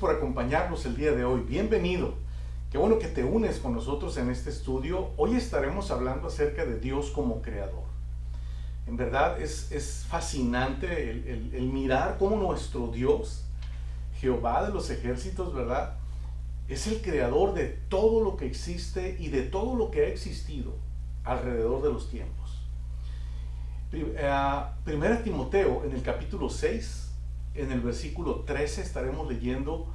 por acompañarnos el día de hoy. Bienvenido. Qué bueno que te unes con nosotros en este estudio. Hoy estaremos hablando acerca de Dios como creador. En verdad es fascinante el mirar cómo nuestro Dios, Jehová de los ejércitos, ¿verdad?, es el creador de todo lo que existe y de todo lo que ha existido alrededor de los tiempos. Primera Timoteo, en el capítulo 6, en el versículo 13, estaremos leyendo,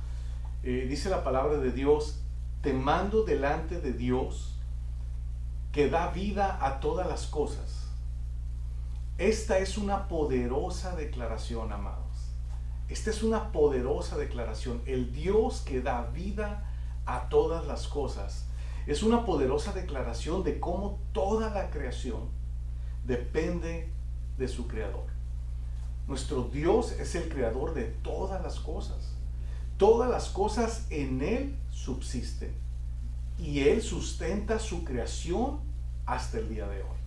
dice la palabra de Dios: te mando delante de Dios, que da vida a todas las cosas. Esta es una poderosa declaración, amados. Esta es una poderosa declaración. El Dios que da vida a todas las cosas es una poderosa declaración de cómo toda la creación depende de su creador. Nuestro Dios es el creador de todas las cosas. Todas las cosas en Él subsisten y Él sustenta su creación hasta el día de hoy.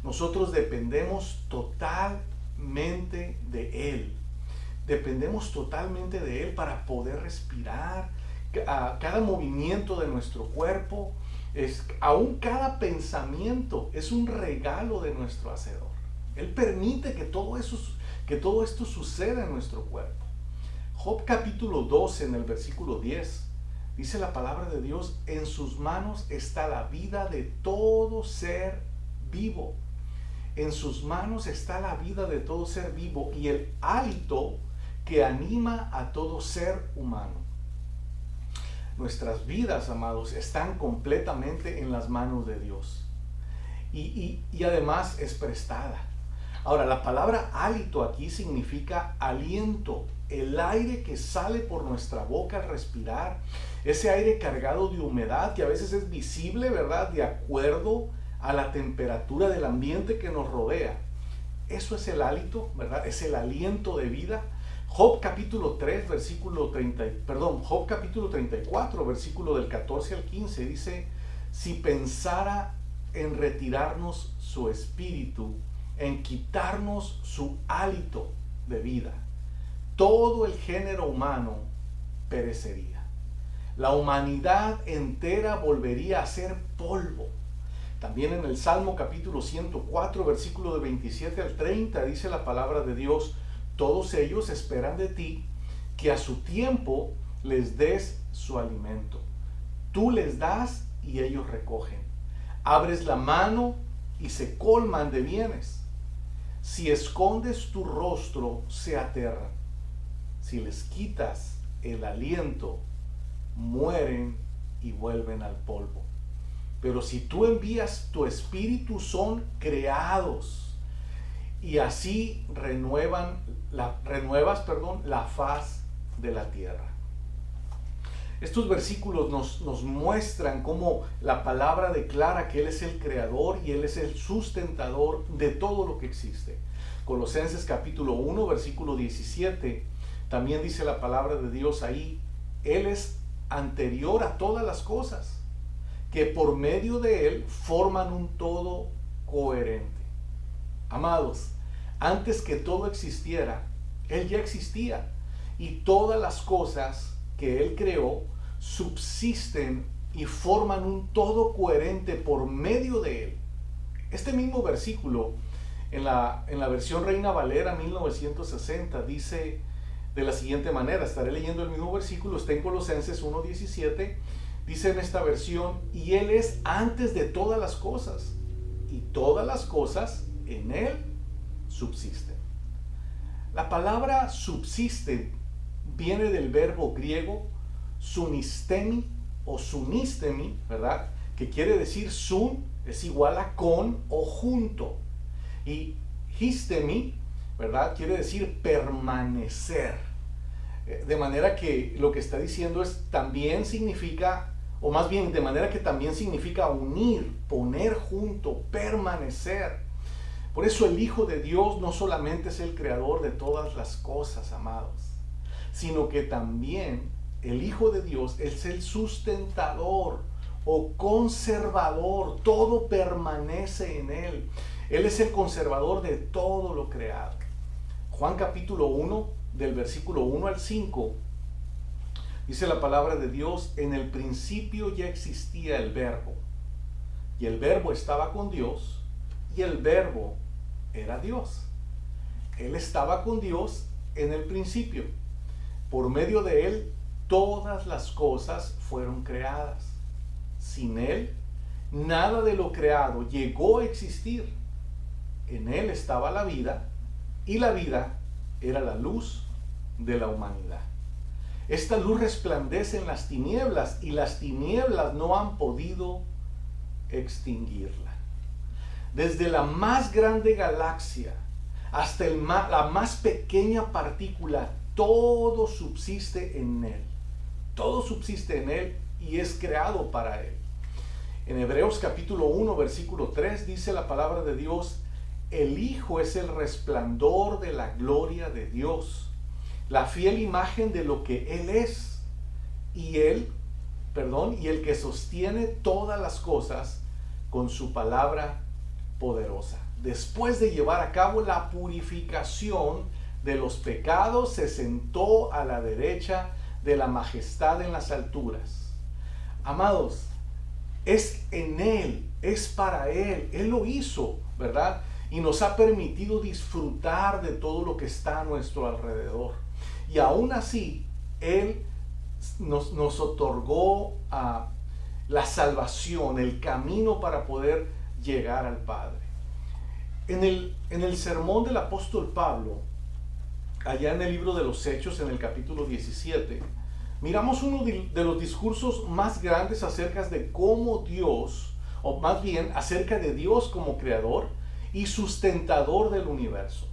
Nosotros dependemos totalmente de Él. Dependemos totalmente de Él para poder respirar. Cada movimiento de nuestro cuerpo, aún cada pensamiento, es un regalo de nuestro Hacedor. Él permite que todo esto suceda en nuestro cuerpo. Job capítulo 12, en el versículo 10, dice la palabra de Dios: en sus manos está la vida de todo ser vivo. En sus manos está la vida de todo ser vivo y el hálito que anima a todo ser humano. Nuestras vidas, amados, están completamente en las manos de Dios. Y además es prestada. Ahora, la palabra hálito aquí significa aliento, el aire que sale por nuestra boca al respirar, ese aire cargado de humedad que a veces es visible, ¿verdad?, de acuerdo a la temperatura del ambiente que nos rodea. Eso es el hálito, ¿verdad? Es el aliento de vida. Job capítulo 34, versículo del 14 al 15 dice: si pensara en retirarnos su espíritu, en quitarnos su hálito de vida, todo el género humano perecería. La humanidad entera volvería a ser polvo. También en el Salmo capítulo 104, versículo de 27 al 30, dice la palabra de Dios: todos ellos esperan de ti que a su tiempo les des su alimento. Tú les das y ellos recogen. Abres la mano y se colman de bienes. Si escondes tu rostro, se aterran. Si les quitas el aliento, mueren y vuelven al polvo. Pero si tú envías tu espíritu, son creados. Y así renuevas la faz de la tierra. Estos versículos nos muestran cómo la palabra declara que Él es el creador y Él es el sustentador de todo lo que existe. Colosenses capítulo 1, versículo 17, también dice la palabra de Dios ahí: Él es anterior a todas las cosas, que por medio de Él forman un todo coherente. Amados, antes que todo existiera, Él ya existía, y todas las cosas que Él creó subsisten y forman un todo coherente por medio de Él. Este mismo versículo, en la versión Reina Valera 1960, dice de la siguiente manera. Estaré leyendo el mismo versículo, está en Colosenses 1:17, dice en esta versión: y Él es antes de todas las cosas, y todas las cosas en Él subsisten. La palabra subsiste viene del verbo griego sunistemi o sunistemi, ¿verdad?, que quiere decir sun es igual a con o junto, y histemi, ¿verdad?, quiere decir permanecer. De manera que lo que está diciendo es también significa, o más bien de manera que también significa unir, poner junto, permanecer. Por eso el Hijo de Dios no solamente es el creador de todas las cosas, amados, sino que también el Hijo de Dios es el sustentador o conservador. Todo permanece en Él. Él es el conservador de todo lo creado. Juan capítulo 1, del versículo 1 al 5, Dice la palabra de Dios, en el principio ya existía el verbo, y el verbo estaba con Dios, y el verbo era Dios. Él estaba con Dios en el principio. Por medio de él, todas las cosas fueron creadas. Sin él, nada de lo creado llegó a existir. En él estaba la vida, y la vida era la luz de la humanidad. Esta luz resplandece en las tinieblas, y las tinieblas no han podido extinguirla. Desde la más grande galaxia hasta la más pequeña partícula, todo subsiste en él. Todo subsiste en él y es creado para él. En Hebreos capítulo 1, versículo 3 dice la palabra de Dios: el Hijo es el resplandor de la gloria de Dios, la fiel imagen de lo que Él es, y el que sostiene todas las cosas con su palabra poderosa. Después de llevar a cabo la purificación de los pecados, se sentó a la derecha de la majestad en las alturas. Amados, es en Él, es para Él lo hizo, ¿verdad? Y nos ha permitido disfrutar de todo lo que está a nuestro alrededor. Y aún así, Él nos otorgó la salvación, el camino para poder llegar al Padre. En el sermón del apóstol Pablo, allá en el libro de los Hechos, en el capítulo 17, miramos uno de los discursos más grandes acerca de cómo Dios, o más bien acerca de Dios como creador y sustentador del universo.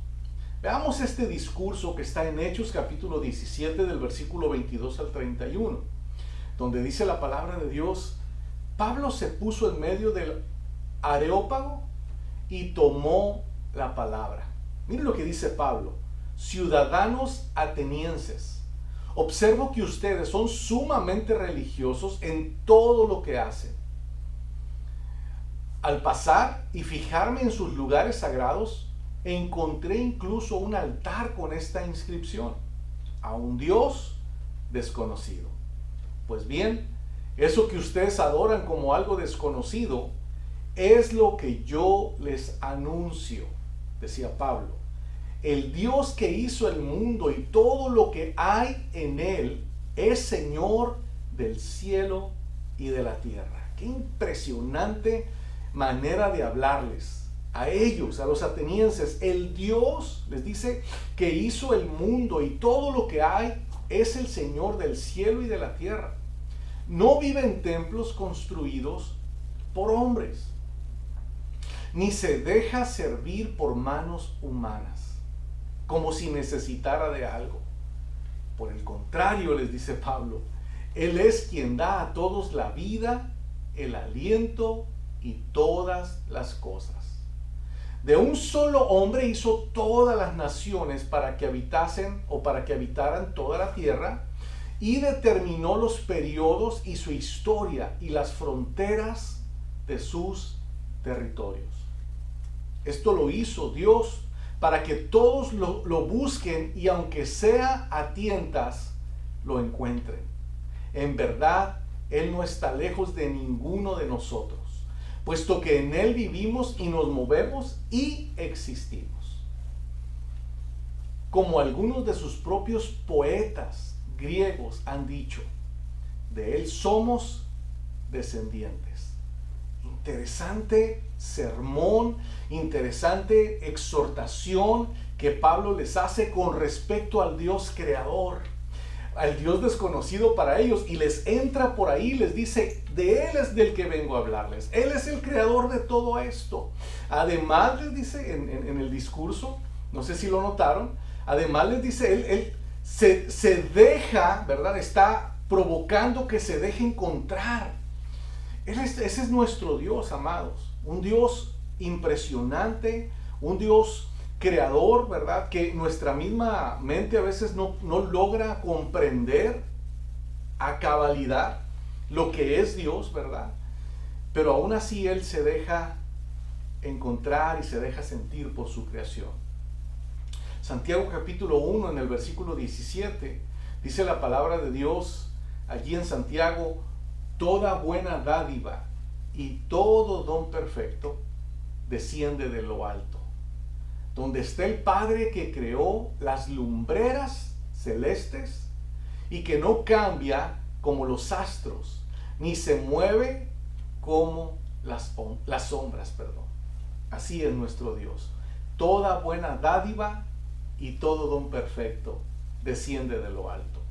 Veamos este discurso que está en Hechos capítulo 17 del versículo 22 al 31, donde dice la palabra de Dios: Pablo se puso en medio del Areópago y tomó la palabra. Miren lo que dice Pablo: ciudadanos atenienses, observo que ustedes son sumamente religiosos en todo lo que hacen. Al pasar y fijarme en sus lugares sagrados, encontré incluso un altar con esta inscripción: a un Dios desconocido. Pues bien, eso que ustedes adoran como algo desconocido es lo que yo les anuncio, decía Pablo. El Dios que hizo el mundo y todo lo que hay en él es Señor del cielo y de la tierra. Qué impresionante manera de hablarles a ellos, a los atenienses. El Dios, les dice, que hizo el mundo y todo lo que hay es el Señor del cielo y de la tierra. No vive en templos construidos por hombres, ni se deja servir por manos humanas, como si necesitara de algo. Por el contrario, les dice Pablo, Él es quien da a todos la vida, el aliento y todas las cosas. De un solo hombre hizo todas las naciones para que habitasen o para que habitaran toda la tierra, y determinó los periodos y su historia y las fronteras de sus territorios. Esto lo hizo Dios para que todos lo busquen y aunque sea a tientas, lo encuentren. En verdad, Él no está lejos de ninguno de nosotros, puesto que en Él vivimos y nos movemos y existimos. Como algunos de sus propios poetas griegos han dicho, de Él somos descendientes. Interesante sermón, interesante exhortación que Pablo les hace con respecto al Dios creador, al Dios desconocido para ellos, y les entra por ahí, les dice, de Él es del que vengo a hablarles. Él es el creador de todo esto. Además les dice en el discurso, no sé si lo notaron, además les dice, Él se deja, ¿verdad? Está provocando que se deje encontrar. Ese es nuestro Dios, amados. Un Dios impresionante, un Dios creador, ¿verdad? Que nuestra misma mente a veces no logra comprender a cabalidad lo que es Dios, ¿verdad? Pero aún así Él se deja encontrar y se deja sentir por su creación. Santiago capítulo 1 en el versículo 17 dice la palabra de Dios: allí en Santiago, toda buena dádiva y todo don perfecto desciende de lo alto, donde está el Padre que creó las lumbreras celestes y que no cambia como los astros, ni se mueve como las sombras, perdón. Así es nuestro Dios. Toda buena dádiva y todo don perfecto desciende de lo alto.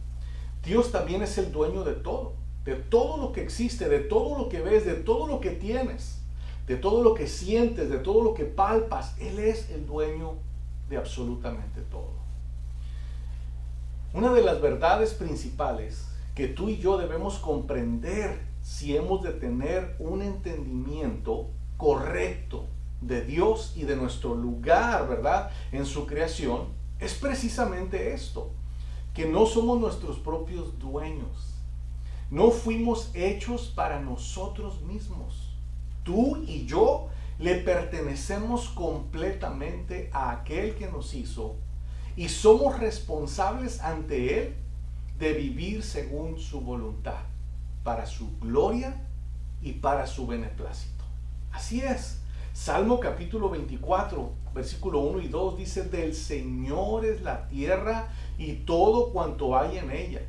Dios también es el dueño de todo lo que existe, de todo lo que ves, de todo lo que tienes, de todo lo que sientes, de todo lo que palpas. Él es el dueño de absolutamente todo. Una de las verdades principales que tú y yo debemos comprender si hemos de tener un entendimiento correcto de Dios y de nuestro lugar, ¿verdad?, en su creación, es precisamente esto, que no somos nuestros propios dueños. No fuimos hechos para nosotros mismos. Tú y yo le pertenecemos completamente a aquel que nos hizo y somos responsables ante Él de vivir según su voluntad, para su gloria y para su beneplácito. Así es. Salmo capítulo 24, versículo 1 y 2 dice: del Señor es la tierra y todo cuanto hay en ella,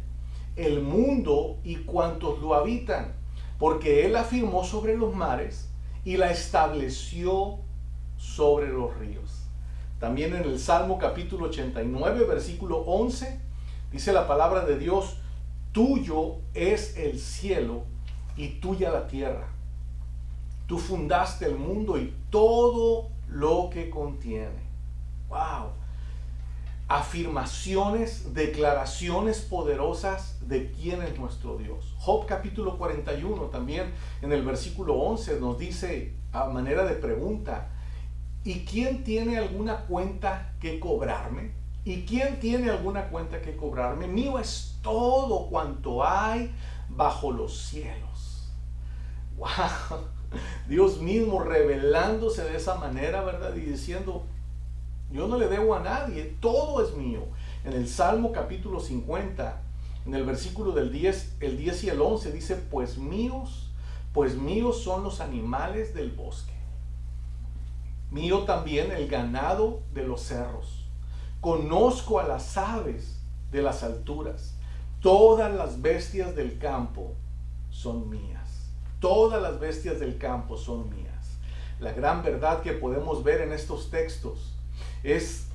el mundo y cuantos lo habitan, porque Él la firmó sobre los mares y la estableció sobre los ríos. También en el Salmo capítulo 89, versículo 11, dice la palabra de Dios: tuyo es el cielo y tuya la tierra. Tú fundaste el mundo y todo lo que contiene. ¡Wow! Afirmaciones, declaraciones poderosas de quién es nuestro Dios. Job capítulo 41 también en el versículo 11 nos dice a manera de pregunta: ¿y quién tiene alguna cuenta que cobrarme? ¿Y quién tiene alguna cuenta que cobrarme? Mío es todo cuanto hay bajo los cielos. ¡Wow! Dios mismo revelándose de esa manera, ¿verdad? Y diciendo: yo no le debo a nadie, todo es mío. En el Salmo capítulo 50, en el versículo del 10 y el 11 dice: pues míos son los animales del bosque, mío también el ganado de los cerros. Conozco a las aves de las alturas, todas las bestias del campo son mías. Todas las bestias del campo son mías. La gran verdad que podemos ver en estos textos es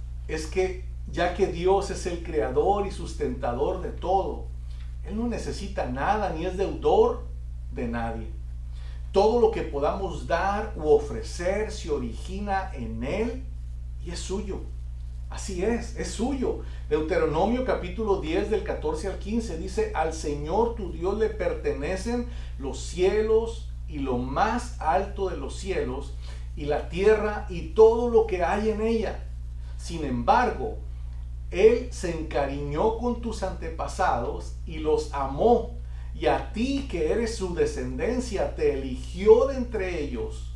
que ya que Dios es el creador y sustentador de todo, Él no necesita nada ni es deudor de nadie. Todo lo que podamos dar u ofrecer se origina en Él y es suyo. Así es suyo. Deuteronomio capítulo 10 del 14 al 15 dice: al Señor tu Dios le pertenecen los cielos y lo más alto de los cielos, y la tierra y todo lo que hay en ella. Sin embargo, Él se encariñó con tus antepasados y los amó, y a ti que eres su descendencia te eligió de entre ellos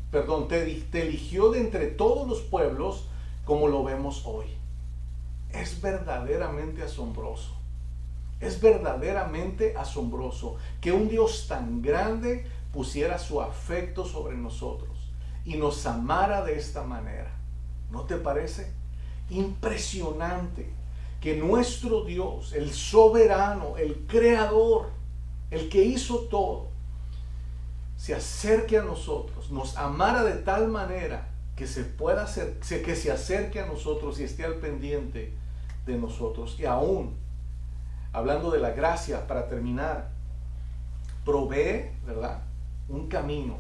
te eligió de entre todos los pueblos, como lo vemos hoy. Es verdaderamente asombroso. Es verdaderamente asombroso que un Dios tan grande pusiera su afecto sobre nosotros y nos amara de esta manera. ¿No te parece? Impresionante que nuestro Dios, el soberano, el creador, el que hizo todo, se acerque a nosotros, nos amara de tal manera que que se acerque a nosotros y esté al pendiente de nosotros. Y aún, hablando de la gracia, para terminar, provee, ¿verdad?, un camino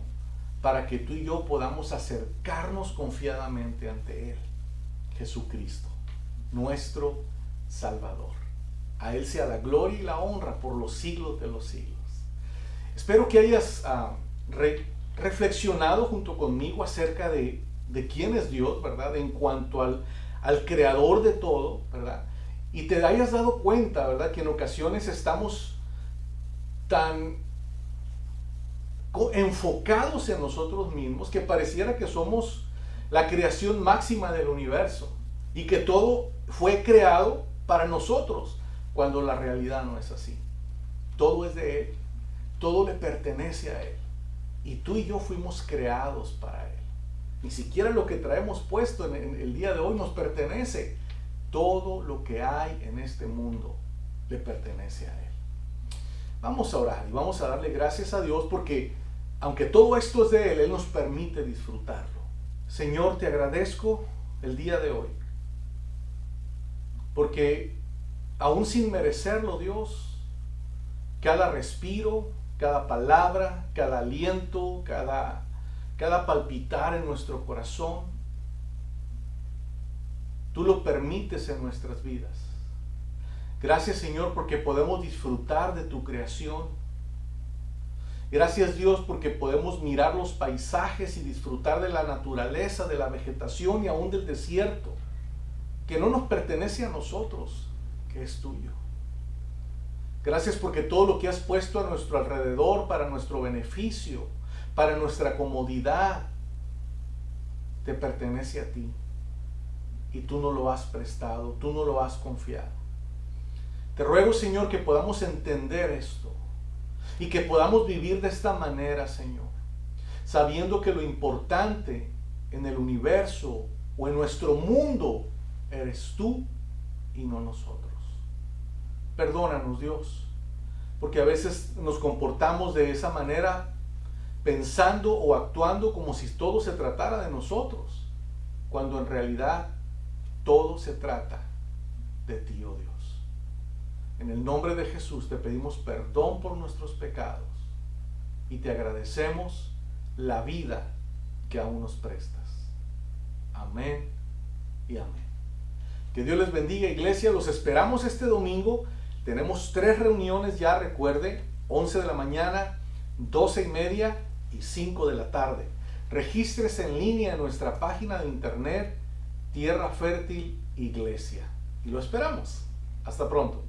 para que tú y yo podamos acercarnos confiadamente ante Él, Jesucristo, nuestro Salvador. A Él sea la gloria y la honra por los siglos de los siglos. Espero que hayas reflexionado junto conmigo acerca de quién es Dios, ¿verdad?, en cuanto al creador de todo, ¿verdad? Y te hayas dado cuenta, ¿verdad?, que en ocasiones estamos tan enfocados en nosotros mismos que pareciera que somos la creación máxima del universo y que todo fue creado para nosotros, cuando la realidad no es así. Todo es de Él, todo le pertenece a Él, y tú y yo fuimos creados para Él. Ni siquiera lo que traemos puesto en el día de hoy nos pertenece. Todo lo que hay en este mundo le pertenece a Él. Vamos a orar y vamos a darle gracias a Dios porque aunque todo esto es de Él, Él nos permite disfrutarlo. Señor, te agradezco el día de hoy, porque aún sin merecerlo, Dios, cada respiro, cada palabra, cada aliento, cada palpitar en nuestro corazón, tú lo permites en nuestras vidas. Gracias, Señor, porque podemos disfrutar de tu creación. Gracias, Dios, porque podemos mirar los paisajes y disfrutar de la naturaleza, de la vegetación y aún del desierto, que no nos pertenece a nosotros, que es tuyo. Gracias porque todo lo que has puesto a nuestro alrededor para nuestro beneficio, para nuestra comodidad, te pertenece a ti. Y tú no lo has prestado, tú no lo has confiado. Te ruego, Señor, que podamos entender esto y que podamos vivir de esta manera, Señor, sabiendo que lo importante en el universo o en nuestro mundo eres tú y no nosotros. Perdónanos, Dios, porque a veces nos comportamos de esa manera pensando o actuando como si todo se tratara de nosotros, cuando en realidad todo se trata de ti, oh Dios. En el nombre de Jesús te pedimos perdón por nuestros pecados y te agradecemos la vida que aún nos prestas. Amén y amén. Que Dios les bendiga, iglesia. Los esperamos este domingo. Tenemos 3 reuniones ya, recuerde, 11 de la mañana, 12:30 y 5 de la tarde. Regístrese en línea en nuestra página de internet, Tierra Fértil Iglesia. Y lo esperamos. Hasta pronto.